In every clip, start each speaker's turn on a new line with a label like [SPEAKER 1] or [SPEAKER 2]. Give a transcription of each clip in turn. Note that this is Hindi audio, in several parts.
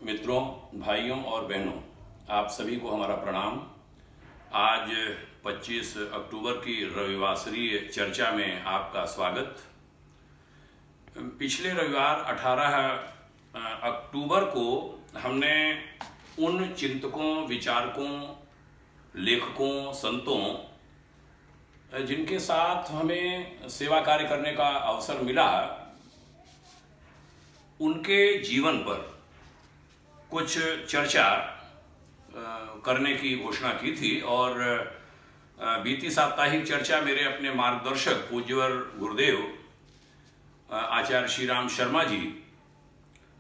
[SPEAKER 1] मित्रों, भाइयों और बहनों, आप सभी को हमारा प्रणाम। आज 25 अक्टूबर की रविवासरीय चर्चा में आपका स्वागत। पिछले रविवार 18 अक्टूबर को हमने उन चिंतकों, विचारकों, लेखकों, संतों जिनके साथ हमें सेवा कार्य करने का अवसर मिला, उनके जीवन पर कुछ चर्चा करने की घोषणा की थी। और बीती साप्ताहिक चर्चा मेरे अपने मार्गदर्शक पूज्यवर गुरुदेव आचार्य श्री राम शर्मा जी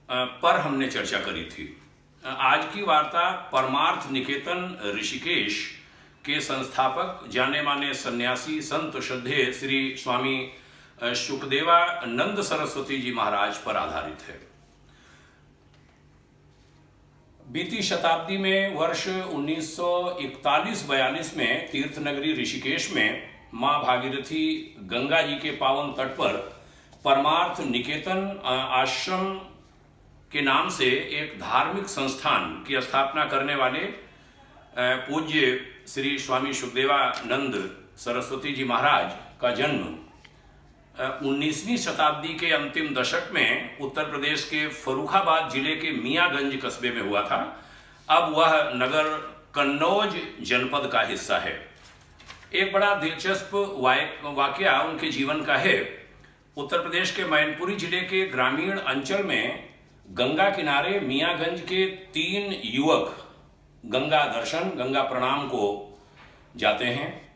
[SPEAKER 1] पर हमने चर्चा करी थी। आज की वार्ता परमार्थ निकेतन ऋषिकेश के संस्थापक, जाने माने सन्यासी, संत श्रद्धेय श्री स्वामी शुकदेवानंद सरस्वती जी महाराज पर आधारित है। बीती शताब्दी में वर्ष 1941-42 में तीर्थनगरी ऋषिकेश में मां भागीरथी गंगा जी के पावन तट पर परमार्थ निकेतन आश्रम के नाम से एक धार्मिक संस्थान की स्थापना करने वाले पूज्य श्री स्वामी शुकदेवानंद सरस्वती जी महाराज का जन्म 19वीं शताब्दी के अंतिम दशक में उत्तर प्रदेश के फर्रुखाबाद जिले के मियाँगंज कस्बे में हुआ था। अब वह नगर कन्नौज जनपद का हिस्सा है। एक बड़ा दिलचस्प वाकया उनके जीवन का है। उत्तर प्रदेश के मैनपुरी जिले के ग्रामीण अंचल में गंगा किनारे मियाँगंज के 3 युवक गंगा दर्शन, गंगा प्रणाम को जाते हैं।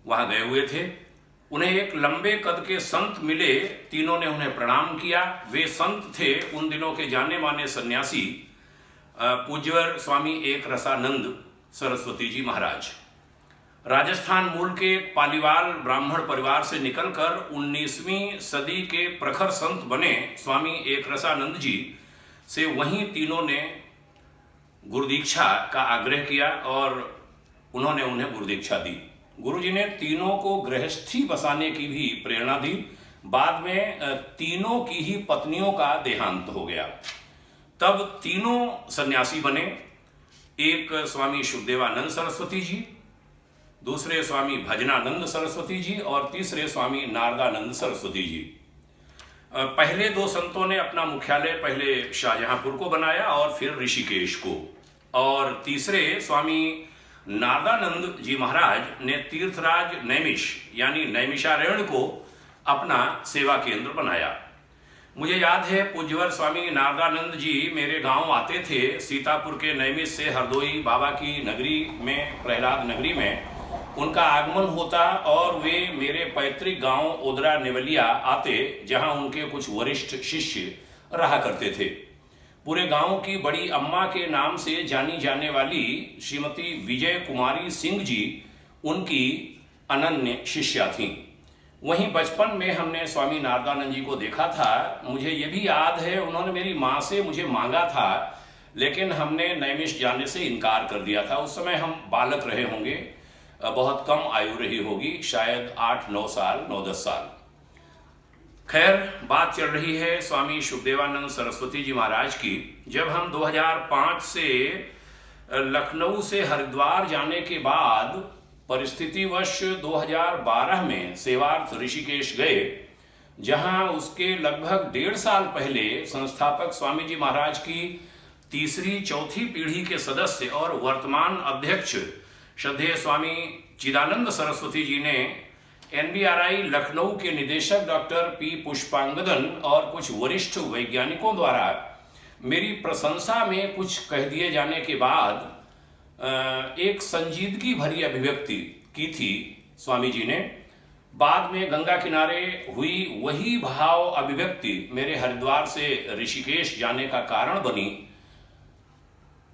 [SPEAKER 1] वहां गए हुए थे। उन्हें एक लंबे कद के संत मिले। तीनों ने उन्हें प्रणाम किया। वे संत थे उन दिनों के जाने माने सन्यासी पूज्यवर स्वामी एक रसानंद सरस्वती जी महाराज। राजस्थान मूल के एक पालीवाल ब्राह्मण परिवार से निकलकर 19वीं सदी के प्रखर संत बने स्वामी एक रसानंद जी से वहीं तीनों ने गुरुदीक्षा का आग्रह किया और उन्होंने उन्हें गुरुदीक्षा दी। गुरुजी ने तीनों को गृहस्थी बसाने की भी प्रेरणा दी। बाद में तीनों की ही पत्नियों का देहांत हो गया। तब तीनों सन्यासी बने। एक स्वामी शुकदेवानंद सरस्वती जी, दूसरे स्वामी भजनानंद सरस्वती जी और तीसरे स्वामी नारदानंद सरस्वती जी। पहले 2 संतों ने अपना मुख्यालय पहले शाहजहांपुर को बनाया और फिर ऋषिकेश को, और तीसरे स्वामी नारदानंद जी महाराज ने तीर्थराज नैमिष यानी नैमिषारण्य को अपना सेवा केंद्र बनाया। मुझे याद है पूज्यवर स्वामी नारदानंद जी मेरे गांव आते थे। सीतापुर के नैमिष से हरदोई बाबा की नगरी में, प्रहलाद नगरी में उनका आगमन होता और वे मेरे पैतृक गांव ओदरा नेवलिया आते, जहां उनके कुछ वरिष्ठ शिष्य रहा करते थे। पूरे गांव की बड़ी अम्मा के नाम से जानी जाने वाली श्रीमती विजय कुमारी सिंह जी उनकी अनन्य शिष्या थीं। वहीं बचपन में हमने स्वामी नारदानंद जी को देखा था। मुझे ये भी याद है उन्होंने मेरी माँ से मुझे मांगा था, लेकिन हमने नैमिष जाने से इनकार कर दिया था। उस समय हम बालक रहे होंगे, बहुत कम आयु रही होगी, शायद 8-9 साल, 9-10 साल। खैर, बात चल रही है स्वामी शुकदेवानंद सरस्वती जी महाराज की। जब हम 2005 से लखनऊ से हरिद्वार जाने के बाद परिस्थितिवश 2012 में सेवार्थ ऋषिकेश गए, जहां उसके लगभग 1.5 साल पहले संस्थापक स्वामी जी महाराज की तीसरी चौथी पीढ़ी के सदस्य और वर्तमान अध्यक्ष श्रद्धेय स्वामी चिदानंद सरस्वती जी ने NBRI लखनऊ के निदेशक डॉक्टर P पुष्पांगदन और कुछ वरिष्ठ वैज्ञानिकों द्वारा मेरी प्रशंसा में कुछ कह दिए जाने के बाद एक संजीदगी भरी अभिव्यक्ति की थी स्वामी जी ने। बाद में गंगा किनारे हुई वही भाव अभिव्यक्ति मेरे हरिद्वार से ऋषिकेश जाने का कारण बनी।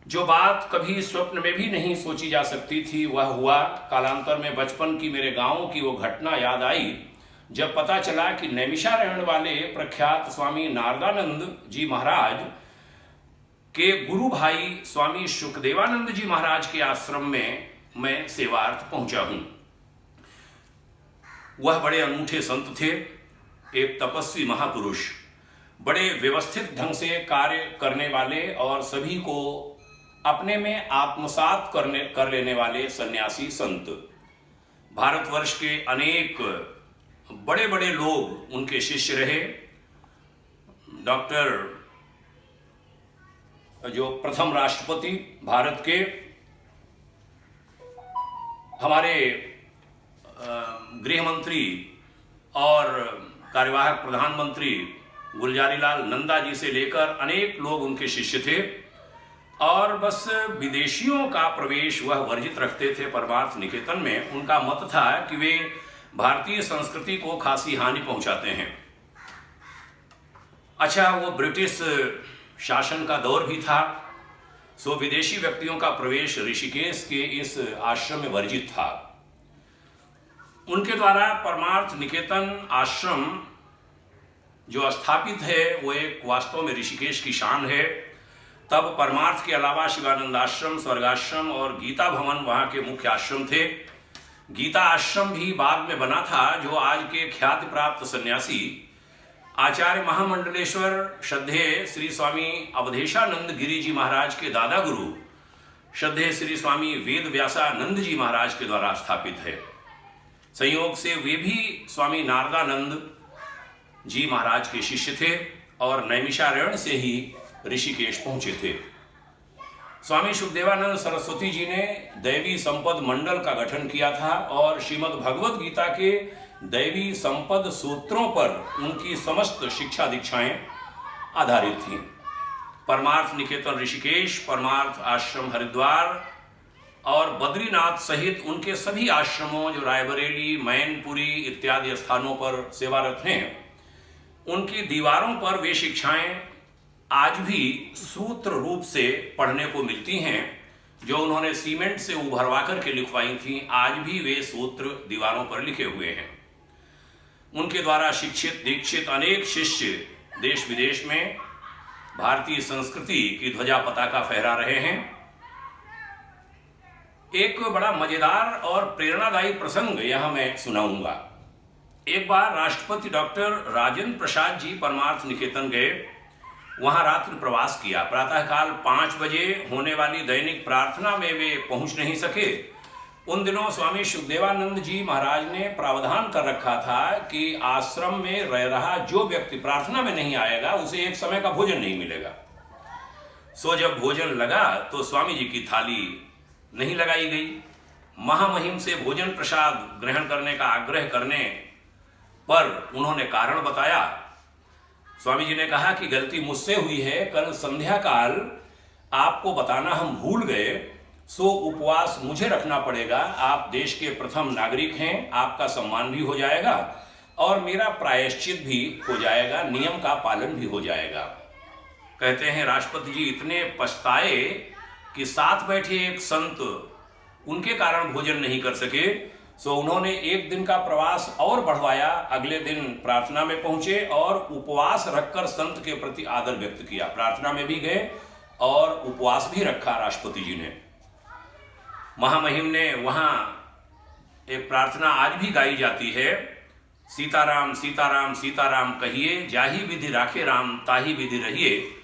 [SPEAKER 1] जो बात कभी स्वप्न में भी नहीं सोची जा सकती थी वह हुआ। कालांतर में बचपन की मेरे गांव की वो घटना याद आई, जब पता चला कि नैमिषारण्य वाले प्रख्यात स्वामी नारदानंद जी महाराज के गुरु भाई स्वामी शुकदेवानंद जी महाराज के आश्रम में मैं सेवार्थ पहुंचा हूं। वह बड़े अनूठे संत थे, एक तपस्वी महापुरुष। बड़े व्यवस्थित ढंग से कार्य करने वाले और सभी को अपने में आत्मसात कर लेने वाले सन्यासी संत। भारतवर्ष के अनेक बड़े बड़े लोग उनके शिष्य रहे। डॉक्टर जो प्रथम राष्ट्रपति भारत के, हमारे गृह मंत्री और कार्यवाहक प्रधानमंत्री गुलजारीलाल नंदा जी से लेकर अनेक लोग उनके शिष्य थे और बस विदेशियों का प्रवेश वह वर्जित रखते थे परमार्थ निकेतन में। उनका मत था कि वे भारतीय संस्कृति को खासी हानि पहुंचाते हैं। अच्छा, वो ब्रिटिश शासन का दौर भी था, सो विदेशी व्यक्तियों का प्रवेश ऋषिकेश के इस आश्रम में वर्जित था। उनके द्वारा परमार्थ निकेतन आश्रम जो स्थापित है वो एक वास्तव में ऋषिकेश की शान है। तब परमार्थ के अलावा शिवानंद आश्रम, स्वर्गाश्रम और गीता भवन वहाँ के मुख्य आश्रम थे। गीता आश्रम भी बाद में बना था, जो आज के ख्याति प्राप्त सन्यासी आचार्य महामंडलेश्वर श्रद्धेय श्री स्वामी अवधेशानंद गिरी जी महाराज के दादा गुरु श्रद्धेय श्री स्वामी वेद व्यासानंद जी महाराज के द्वारा स्थापित है। संयोग से वे भी स्वामी नारदानंद जी महाराज के शिष्य थे और नैमिषारण्य से ही ऋषिकेश पहुंचे थे। स्वामी शुकदेवानंद सरस्वती जी ने दैवी संपद मंडल का गठन किया था और श्रीमद् भगवद गीता के दैवी संपद सूत्रों पर उनकी समस्त शिक्षा दीक्षाएं आधारित थीं। परमार्थ निकेतन ऋषिकेश, परमार्थ आश्रम हरिद्वार और बद्रीनाथ सहित उनके सभी आश्रमों जो रायबरेली, मैनपुरी इत्यादि स्थानों पर सेवारत हैं, उनकी दीवारों पर वे शिक्षाएं आज भी सूत्र रूप से पढ़ने को मिलती हैं, जो उन्होंने सीमेंट से उभरवा करके लिखवाई थी। आज भी वे सूत्र दीवारों पर लिखे हुए हैं। उनके द्वारा शिक्षित दीक्षित अनेक शिष्य देश विदेश में भारतीय संस्कृति की ध्वजा पताका फहरा रहे हैं। एक बड़ा मजेदार और प्रेरणादायी प्रसंग यहां मैं सुनाऊंगा। एक बार राष्ट्रपति डॉक्टर राजेंद्र प्रसाद जी परमार्थ निकेतन गए, वहां रात्रि प्रवास किया। प्रातःकाल 5 बजे होने वाली दैनिक प्रार्थना में वे पहुंच नहीं सके। उन दिनों स्वामी शुकदेवानंद जी महाराज ने प्रावधान कर रखा था कि आश्रम में रह रहा जो व्यक्ति प्रार्थना में नहीं आएगा उसे एक समय का भोजन नहीं मिलेगा। सो जब भोजन लगा तो स्वामी जी की थाली नहीं लगाई गई। महामहिम से भोजन प्रसाद ग्रहण करने का आग्रह करने पर उन्होंने कारण बताया। स्वामी जी ने कहा कि गलती मुझसे हुई है, कल संध्या काल आपको बताना हम भूल गए, सो उपवास मुझे रखना पड़ेगा। आप देश के प्रथम नागरिक हैं, आपका सम्मान भी हो जाएगा और मेरा प्रायश्चित भी हो जाएगा, नियम का पालन भी हो जाएगा। कहते हैं राष्ट्रपति जी इतने पछताए कि साथ बैठे एक संत उनके कारण भोजन नहीं कर सके, सो उन्होंने एक दिन का प्रवास और बढ़वाया। अगले दिन प्रार्थना में पहुंचे और उपवास रखकर संत के प्रति आदर व्यक्त किया। प्रार्थना में भी गए और उपवास भी रखा राष्ट्रपति जी ने। महामहिम ने वहां एक प्रार्थना आज भी गाई जाती है, सीताराम सीताराम सीताराम कहिए, जाही विधि राखे राम ताही विधि रहिए।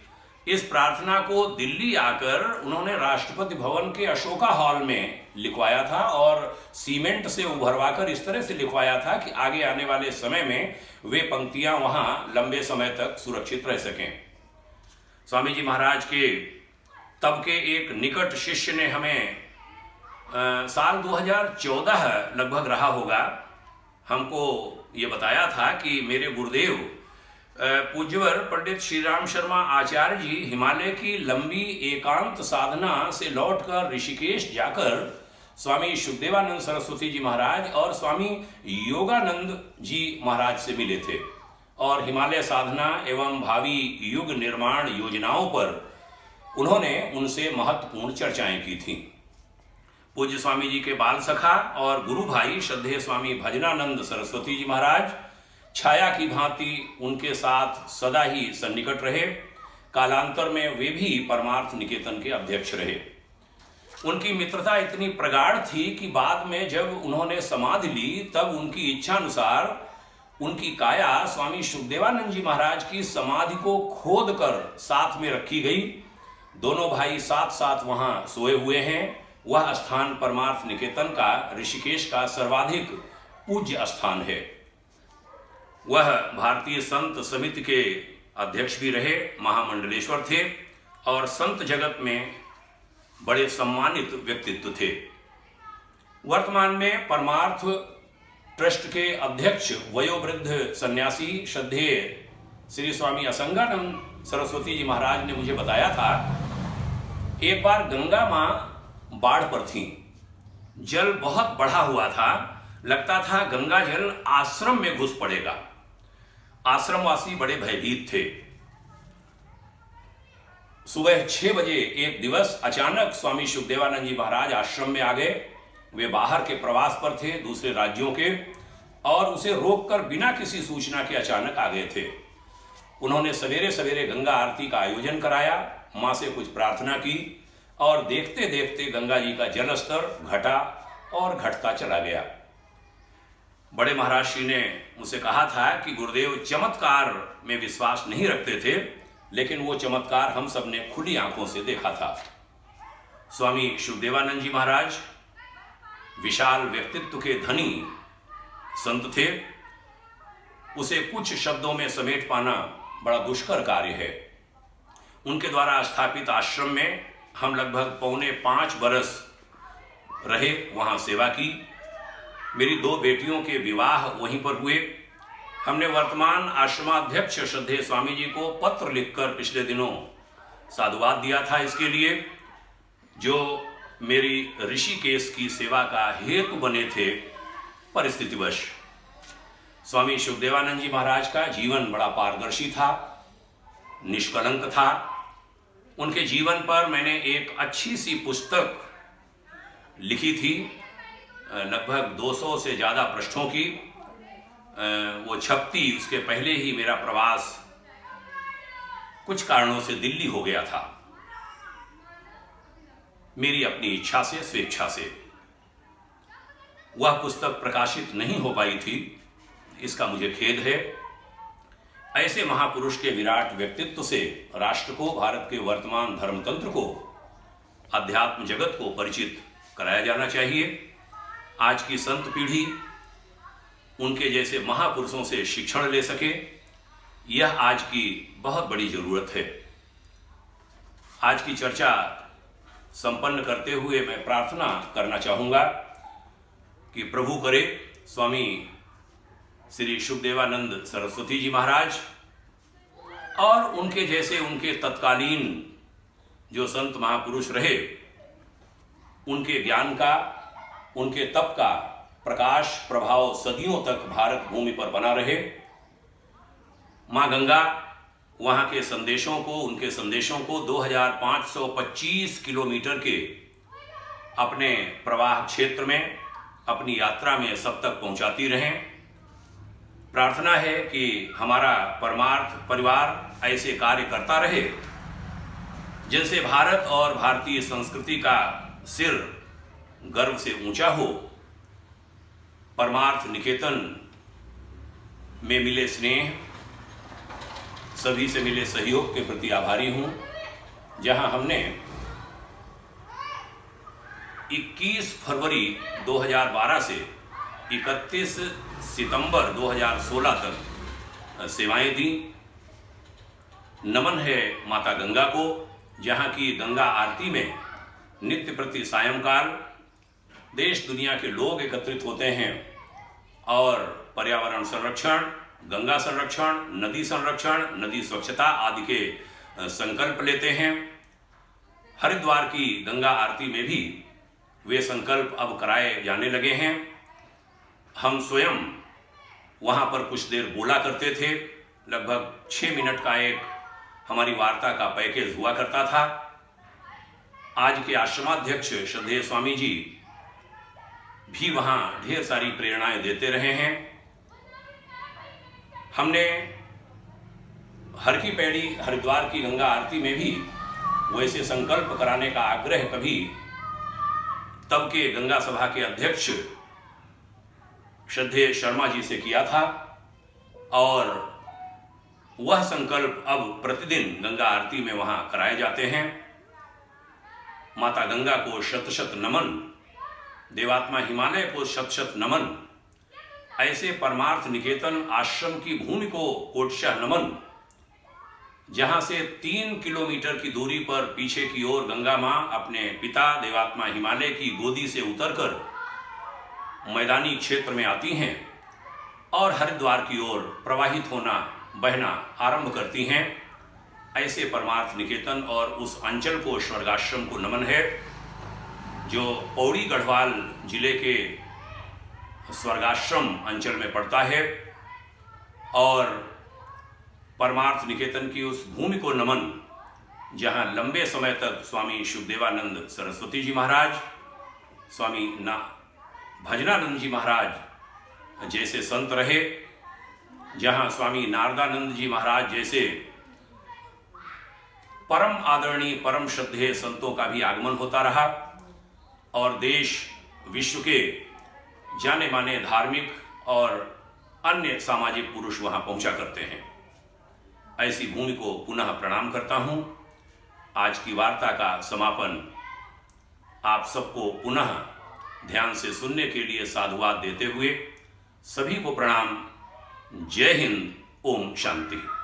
[SPEAKER 1] इस प्रार्थना को दिल्ली आकर उन्होंने राष्ट्रपति भवन के अशोका हॉल में लिखवाया था और सीमेंट से उभरवाकर इस तरह से लिखवाया था कि आगे आने वाले समय में वे पंक्तियां वहां लंबे समय तक सुरक्षित रह सकें। स्वामी जी महाराज के तब के एक निकट शिष्य ने हमें साल 2014 लगभग रहा होगा, हमको ये बताया था कि मेरे गुरुदेव पूज्यवर पंडित श्री राम शर्मा आचार्य जी हिमालय की लंबी एकांत साधना से लौटकर ऋषिकेश जाकर स्वामी शुकदेवानंद सरस्वती जी महाराज और स्वामी योगानंद जी महाराज से मिले थे और हिमालय साधना एवं भावी युग निर्माण योजनाओं पर उन्होंने उनसे महत्वपूर्ण चर्चाएं की थीं। पूज्य स्वामी जी के बाल सखा और गुरु भाई श्रद्धेय स्वामी भजनानंद सरस्वती जी महाराज छाया की भांति उनके साथ सदा ही सन्निकट रहे। कालांतर में वे भी परमार्थ निकेतन के अध्यक्ष रहे। उनकी मित्रता इतनी प्रगाढ़ थी कि बाद में जब उन्होंने समाधि ली तब उनकी इच्छा अनुसार उनकी काया स्वामी शुकदेवानंद जी महाराज की समाधि को खोद कर साथ में रखी गई। दोनों भाई साथ साथ वहां सोए हुए हैं। वह स्थान परमार्थ निकेतन का ऋषिकेश का सर्वाधिक पूज्य स्थान है। वह भारतीय संत समिति के अध्यक्ष भी रहे, महामंडलेश्वर थे और संत जगत में बड़े सम्मानित व्यक्तित्व थे। वर्तमान में परमार्थ ट्रस्ट के अध्यक्ष वयोवृद्ध सन्यासी श्रद्धेय श्री स्वामी असंगानंद सरस्वती जी महाराज ने मुझे बताया था, एक बार गंगा मां बाढ़ पर थी, जल बहुत बढ़ा हुआ था, लगता था गंगा जल आश्रम में घुस पड़ेगा। आश्रमवासी बड़े भयभीत थे। सुबह 6 बजे एक दिवस अचानक स्वामी शुकदेवानंद जी महाराज आश्रम में आ गए। वे बाहर के प्रवास पर थे, दूसरे राज्यों के, और उसे रोककर बिना किसी सूचना के अचानक आ गए थे। उन्होंने सवेरे सवेरे गंगा आरती का आयोजन कराया, मां से कुछ प्रार्थना की और देखते देखते गंगा जी का जल स्तर घटा और घटता चला गया। बड़े महाराज श्री ने मुझसे कहा था कि गुरुदेव चमत्कार में विश्वास नहीं रखते थे, लेकिन वो चमत्कार हम सब ने खुली आंखों से देखा था। स्वामी शुकदेवानंद जी महाराज विशाल व्यक्तित्व के धनी संत थे। उसे कुछ शब्दों में समेट पाना बड़ा दुष्कर कार्य है। उनके द्वारा स्थापित आश्रम में हम लगभग 4.25 बरस रहे, वहां सेवा की। मेरी 2 बेटियों के विवाह वहीं पर हुए। हमने वर्तमान आश्रमाध्यक्ष श्रद्धेय स्वामी जी को पत्र लिखकर पिछले दिनों साधुवाद दिया था इसके लिए, जो मेरी ऋषिकेश की सेवा का हेतु बने थे। परिस्थितिवश स्वामी शुकदेवानंद जी महाराज का जीवन बड़ा पारदर्शी था, निष्कलंक था। उनके जीवन पर मैंने एक अच्छी सी पुस्तक लिखी थी, लगभग 200 से ज़्यादा पृष्ठों की। वो छपती उसके पहले ही मेरा प्रवास कुछ कारणों से दिल्ली हो गया था, मेरी अपनी इच्छा से, स्वेच्छा से। वह पुस्तक प्रकाशित नहीं हो पाई थी, इसका मुझे खेद है। ऐसे महापुरुष के विराट व्यक्तित्व से राष्ट्र को, भारत के वर्तमान धर्मतंत्र को, अध्यात्म जगत को परिचित कराया जाना चाहिए। आज की संत पीढ़ी उनके जैसे महापुरुषों से शिक्षण ले सके, यह आज की बहुत बड़ी जरूरत है। आज की चर्चा संपन्न करते हुए मैं प्रार्थना करना चाहूंगा कि प्रभु करे स्वामी श्री शुकदेवानंद सरस्वती जी महाराज और उनके जैसे उनके तत्कालीन जो संत महापुरुष रहे, उनके ज्ञान का, उनके तप का प्रकाश प्रभाव सदियों तक भारत भूमि पर बना रहे। मां गंगा वहां के संदेशों को, उनके संदेशों को 2525 किलोमीटर के अपने प्रवाह क्षेत्र में, अपनी यात्रा में सब तक पहुंचाती रहें। प्रार्थना है कि हमारा परमार्थ परिवार ऐसे कार्य करता रहे जिनसे भारत और भारतीय संस्कृति का सिर गर्व से ऊंचा हो। परमार्थ निकेतन में मिले स्नेह, सभी से मिले सहयोग के प्रति आभारी हूं, जहां हमने 21 फरवरी 2012 से 31 सितंबर 2016 तक सेवाएं दी। नमन है माता गंगा को, जहां की गंगा आरती में नित्य प्रति सायंकाल देश दुनिया के लोग एकत्रित होते हैं और पर्यावरण संरक्षण, गंगा संरक्षण, नदी संरक्षण, नदी स्वच्छता आदि के संकल्प लेते हैं। हरिद्वार की गंगा आरती में भी वे संकल्प अब कराए जाने लगे हैं। हम स्वयं वहां पर कुछ देर बोला करते थे, लगभग 6 मिनट का एक हमारी वार्ता का पैकेज हुआ करता था। आज के आश्रमाध्यक्ष श्रद्धेय स्वामी जी भी वहां ढेर सारी प्रेरणाएं देते रहे हैं। हमने हर की पैड़ी हरिद्वार की गंगा आरती में भी वैसे संकल्प कराने का आग्रह कभी तब के गंगा सभा के अध्यक्ष श्रद्धेय शर्मा जी से किया था। और वह संकल्प अब प्रतिदिन गंगा आरती में वहां कराए जाते हैं। माता गंगा को शत शत नमन, देवात्मा हिमालय को शत शत नमन, ऐसे परमार्थ निकेतन आश्रम की भूमि को कोटशः नमन, जहां से 3 किलोमीटर की दूरी पर पीछे की ओर गंगा मां अपने पिता देवात्मा हिमालय की गोदी से उतरकर मैदानी क्षेत्र में आती हैं और हरिद्वार की ओर प्रवाहित होना, बहना आरंभ करती हैं। ऐसे परमार्थ निकेतन और उस अंचल को, स्वर्गाश्रम को नमन है, जो पौड़ी गढ़वाल जिले के स्वर्गाश्रम अंचल में पड़ता है। और परमार्थ निकेतन की उस भूमि को नमन, जहां लंबे समय तक स्वामी शुभदेवानंद सरस्वती जी महाराज, स्वामी भजनानंद जी महाराज जैसे संत रहे, जहां स्वामी नारदानंद जी महाराज जैसे परम आदरणीय, परम श्रद्धेय संतों का भी आगमन होता रहा और देश विश्व के जाने माने धार्मिक और अन्य सामाजिक पुरुष वहां पहुंचा करते हैं। ऐसी भूमि को पुनः प्रणाम करता हूं। आज की वार्ता का समापन आप सबको पुनः ध्यान से सुनने के लिए साधुवाद देते हुए सभी को प्रणाम। जय हिंद। ओम शांति।